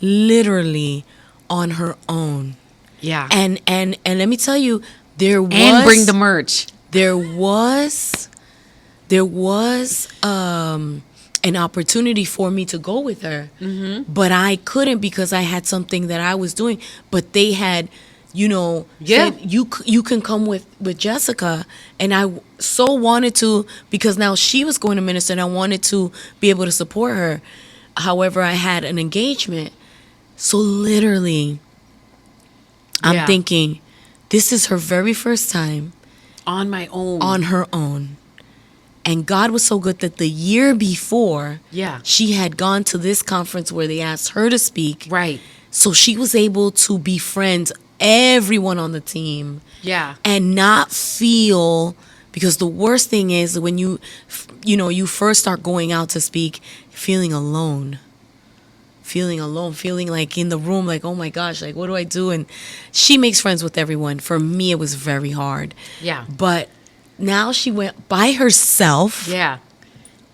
[SPEAKER 1] literally on her own.
[SPEAKER 2] Yeah.
[SPEAKER 1] And let me tell you, there was,
[SPEAKER 2] and bring the merch.
[SPEAKER 1] There was an opportunity for me to go with her, but I couldn't because I had something that I was doing. But they had, said, you can come with Jessica, and I so wanted to, because now she was going to minister, and I wanted to be able to support her. However, I had an engagement, so literally, I'm thinking, this is her very first time
[SPEAKER 2] On my own.
[SPEAKER 1] on her own. And God was so good that the year before, she had gone to this conference where they asked her to speak.
[SPEAKER 2] Right.
[SPEAKER 1] So she was able to befriend everyone on the team.
[SPEAKER 2] Yeah.
[SPEAKER 1] And not feel, because the worst thing is when you first start going out to speak, feeling alone. Feeling like in the room, like, oh my gosh, like, what do I do? And she makes friends with everyone. For me, it was very hard.
[SPEAKER 2] Yeah.
[SPEAKER 1] But now she went by herself.
[SPEAKER 2] Yeah.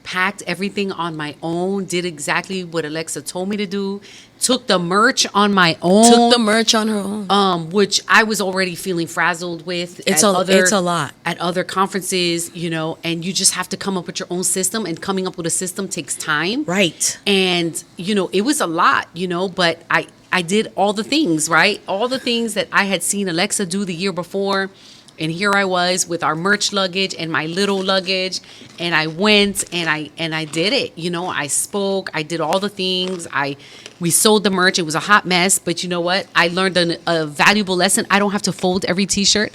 [SPEAKER 2] Packed everything on my own. Did exactly what Alexa told me to do. Took the merch on my own.
[SPEAKER 1] Took the merch on her own.
[SPEAKER 2] Which I was already feeling frazzled with.
[SPEAKER 1] It's a lot.
[SPEAKER 2] At other conferences, and you just have to come up with your own system. And coming up with a system takes time.
[SPEAKER 1] Right.
[SPEAKER 2] And, it was a lot, but I did all the things, right? All the things that I had seen Alexa do the year before. And here I was with our merch luggage and my little luggage, and I went and I did it. I spoke, I did all the things. We sold the merch. It was a hot mess, but you know what? I learned a valuable lesson. I don't have to fold every T-shirt.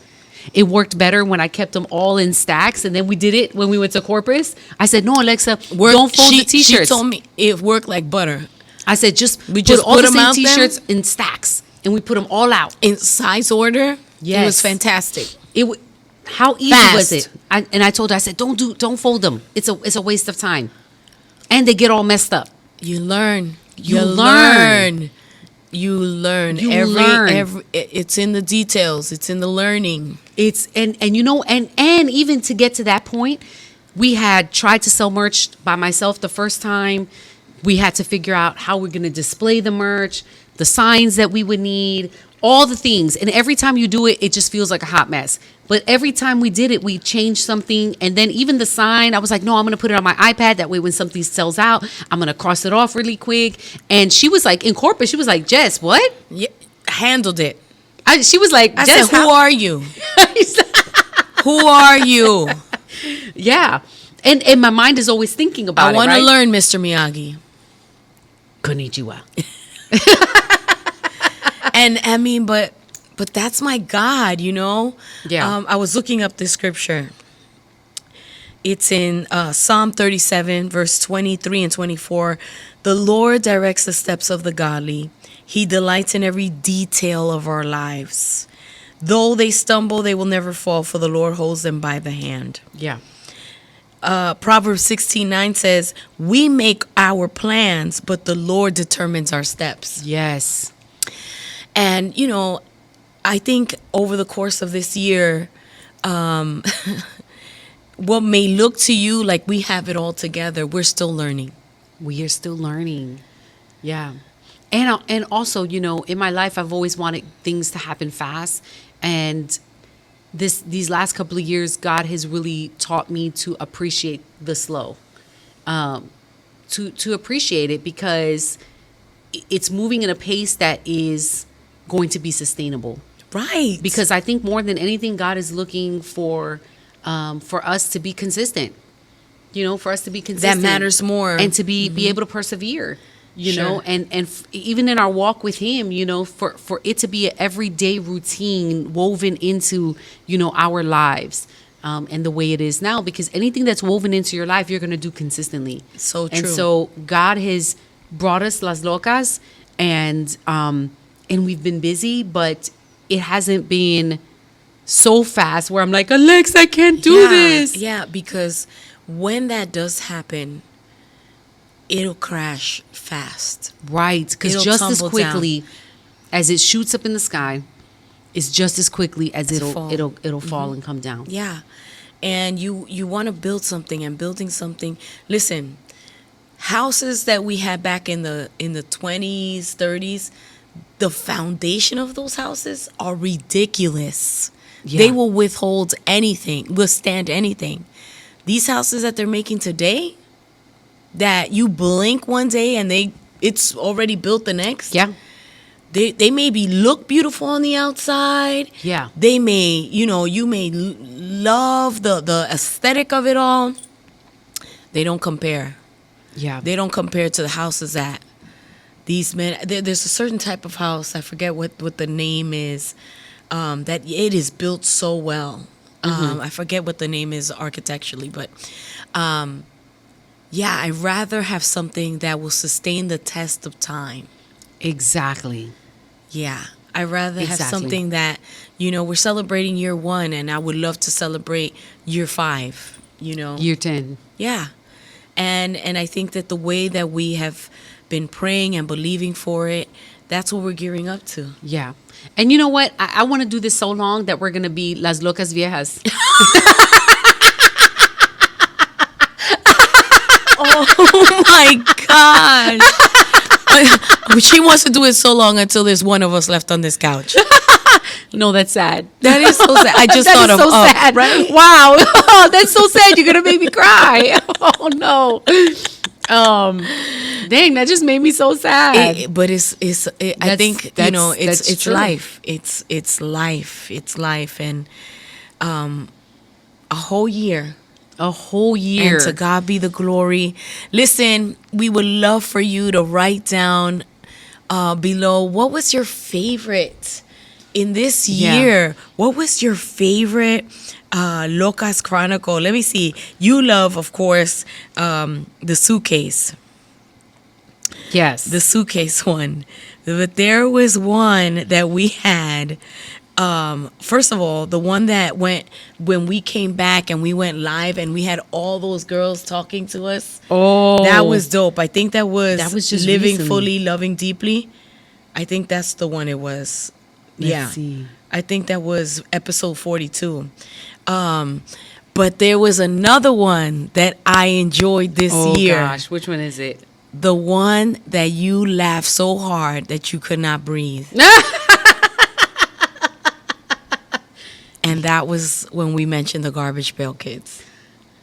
[SPEAKER 2] It worked better when I kept them all in stacks, and then we did it when we went to Corpus. I said, "No, Alexa, don't fold the T-shirts."
[SPEAKER 1] She told me it worked like butter.
[SPEAKER 2] I said, we just put all the same T-shirts in stacks, and we put them all out
[SPEAKER 1] in size order.
[SPEAKER 2] Yes.
[SPEAKER 1] It was fantastic.
[SPEAKER 2] How easy was it? I told her, I said, don't fold them. It's a waste of time, and they get all messed up.
[SPEAKER 1] You learn.
[SPEAKER 2] You learn.
[SPEAKER 1] Every it's in the details. It's in the learning.
[SPEAKER 2] It's and even to get to that point, we had tried to sell merch by myself the first time. We had to figure out how we're going to display the merch, the signs that we would need, all the things. And every time you do it, it just feels like a hot mess. But every time we did it, we changed something. And then even the sign, I was like, no, I'm going to put it on my iPad. That way when something sells out, I'm going to cross it off really quick. And she was like, in Corpus, she was like, Jess, what?
[SPEAKER 1] Yeah, handled it.
[SPEAKER 2] She was like,
[SPEAKER 1] I
[SPEAKER 2] Jess,
[SPEAKER 1] said, who are you? Who are you?
[SPEAKER 2] Yeah. And my mind is always thinking about it,
[SPEAKER 1] I want to
[SPEAKER 2] right?
[SPEAKER 1] learn, Mr. Miyagi.
[SPEAKER 2] Konnichiwa.
[SPEAKER 1] And I mean, but that's my God,
[SPEAKER 2] Yeah.
[SPEAKER 1] I was looking up this scripture. It's in Psalm 37, verse 23 and 24. The Lord directs the steps of the godly. He delights in every detail of our lives. Though they stumble, they will never fall, for the Lord holds them by the hand.
[SPEAKER 2] Yeah.
[SPEAKER 1] Proverbs 16:9 says, we make our plans, but the Lord determines our steps.
[SPEAKER 2] Yes.
[SPEAKER 1] And, I think over the course of this year, what may look to you like we have it all together, we're still learning.
[SPEAKER 2] We are still learning. Yeah. And also, in my life, I've always wanted things to happen fast. And these last couple of years, God has really taught me to appreciate the slow, to appreciate it, because it's moving in a pace that is going to be sustainable.
[SPEAKER 1] Right.
[SPEAKER 2] Because I think more than anything, God is looking for us to be consistent. for us to be consistent.
[SPEAKER 1] That matters more.
[SPEAKER 2] And to be able to persevere, know, and even in our walk with him, for it to be an everyday routine woven into, our lives. And the way it is now, because anything that's woven into your life, you're going to do consistently.
[SPEAKER 1] So true.
[SPEAKER 2] And so God has brought us Las Locas, and we've been busy, but it hasn't been so fast where I'm like, Alex, I can't do this.
[SPEAKER 1] Yeah, because when that does happen, it'll crash fast.
[SPEAKER 2] Right, because just as quickly as it shoots up in the sky, it's just as quickly as it'll fall and come down.
[SPEAKER 1] Yeah. And you want to build something, and building something. Listen, houses that we had back in the 20s, 30s, the foundation of those houses are ridiculous. Yeah. They will withstand anything. These houses that they're making today, that you blink one day and it's already built the next.
[SPEAKER 2] Yeah.
[SPEAKER 1] They maybe look beautiful on the outside.
[SPEAKER 2] Yeah.
[SPEAKER 1] They may, you may love the aesthetic of it all. They don't compare.
[SPEAKER 2] Yeah.
[SPEAKER 1] They don't compare to the houses that these men, there's a certain type of house, I forget what the name is, that it is built so well. I forget what the name is architecturally, but I'd rather have something that will sustain the test of time.
[SPEAKER 2] Exactly.
[SPEAKER 1] Yeah. I'd rather have something that, we're celebrating year 1, and I would love to celebrate year 5,
[SPEAKER 2] Year 10.
[SPEAKER 1] Yeah. And I think that the way that we have been praying and believing for it, that's what we're gearing up to.
[SPEAKER 2] Yeah. And you know what? I want to do this so long that we're going to be Las Locas Viejas.
[SPEAKER 1] Oh, my gosh. She wants to do it so long until there's one of us left on this couch.
[SPEAKER 2] No, that's sad.
[SPEAKER 1] That is so sad. I just thought of
[SPEAKER 2] so sad.
[SPEAKER 1] Right?
[SPEAKER 2] Wow. Oh, that's so sad. You're going to make me cry. Oh, no. Dang, that just made me so sad.
[SPEAKER 1] I think, it's
[SPEAKER 2] true.
[SPEAKER 1] life. It's life. It's life. And a whole year.
[SPEAKER 2] A whole year.
[SPEAKER 1] And to God be the glory. Listen, we would love for you to write down below, what was your favorite in this year? What was your favorite Locas Chronicle? Let me see. You love, of course, the suitcase.
[SPEAKER 2] Yes.
[SPEAKER 1] The suitcase one. But there was one that we had. First of all, the one that went when we came back and we went live and we had all those girls talking to us.
[SPEAKER 2] Oh,
[SPEAKER 1] that was dope. I think that was
[SPEAKER 2] just
[SPEAKER 1] Living
[SPEAKER 2] recently.
[SPEAKER 1] Fully, Loving Deeply. I think that's the one it was.
[SPEAKER 2] Let's see.
[SPEAKER 1] I think that was episode 42. But there was another one that I enjoyed this year.
[SPEAKER 2] Oh gosh, which one is it?
[SPEAKER 1] The one that you laughed so hard that you could not breathe. And that was when we mentioned the Garbage Pail Kids.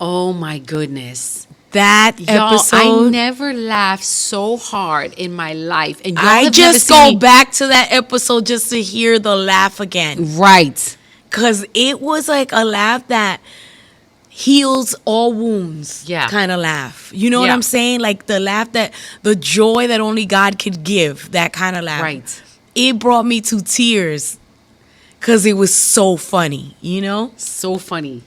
[SPEAKER 2] Oh my goodness.
[SPEAKER 1] That episode.
[SPEAKER 2] I never laughed so hard in my life. And
[SPEAKER 1] I just go back to that episode just to hear the laugh again.
[SPEAKER 2] Right.
[SPEAKER 1] Because it was like a laugh that heals all wounds.
[SPEAKER 2] Yeah.
[SPEAKER 1] Kind of laugh. You know what I'm saying? Like the laugh the joy that only God could give. That kind of laugh.
[SPEAKER 2] Right.
[SPEAKER 1] It brought me to tears. Because it was so funny,
[SPEAKER 2] So funny.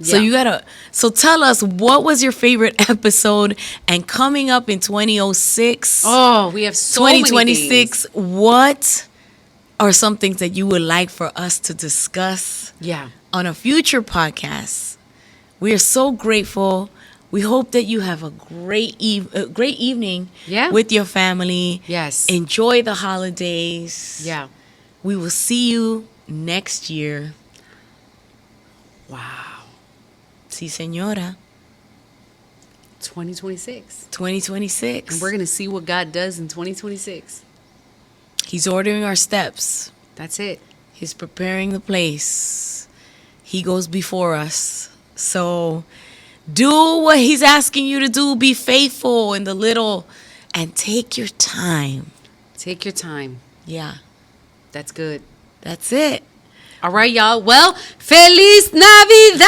[SPEAKER 1] So tell us, what was your favorite episode? And coming up in 2006.
[SPEAKER 2] Oh, we have so many
[SPEAKER 1] 2026, what are some things that you would like for us to discuss on a future podcast? We are so grateful. We hope that you have a great evening with your family.
[SPEAKER 2] Yes.
[SPEAKER 1] Enjoy the holidays.
[SPEAKER 2] Yeah.
[SPEAKER 1] We will see you next year.
[SPEAKER 2] Wow.
[SPEAKER 1] Sí, señora.
[SPEAKER 2] 2026.
[SPEAKER 1] 2026.
[SPEAKER 2] And we're going to see what God does in 2026.
[SPEAKER 1] He's ordering our steps.
[SPEAKER 2] That's it.
[SPEAKER 1] He's preparing the place. He goes before us. So do what he's asking you to do. Be faithful in the little and take your time.
[SPEAKER 2] Take your time.
[SPEAKER 1] Yeah.
[SPEAKER 2] That's good.
[SPEAKER 1] That's it.
[SPEAKER 2] All right, y'all. Well, Feliz Navidad!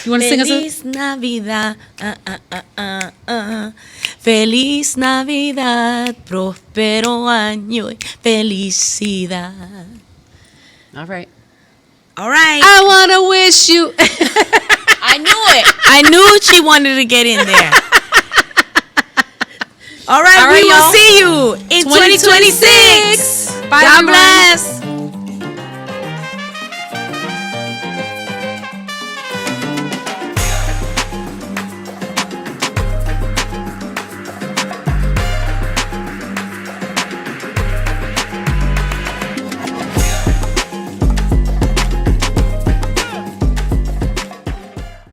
[SPEAKER 2] You want to sing us a...
[SPEAKER 1] Feliz Navidad, Feliz Navidad, próspero año y felicidad.
[SPEAKER 2] All right.
[SPEAKER 1] I
[SPEAKER 2] want to wish you...
[SPEAKER 1] I knew it. I knew she wanted to get in there. All right, we will see you in 2026.
[SPEAKER 2] Bye,
[SPEAKER 1] God
[SPEAKER 2] everyone.
[SPEAKER 1] bless.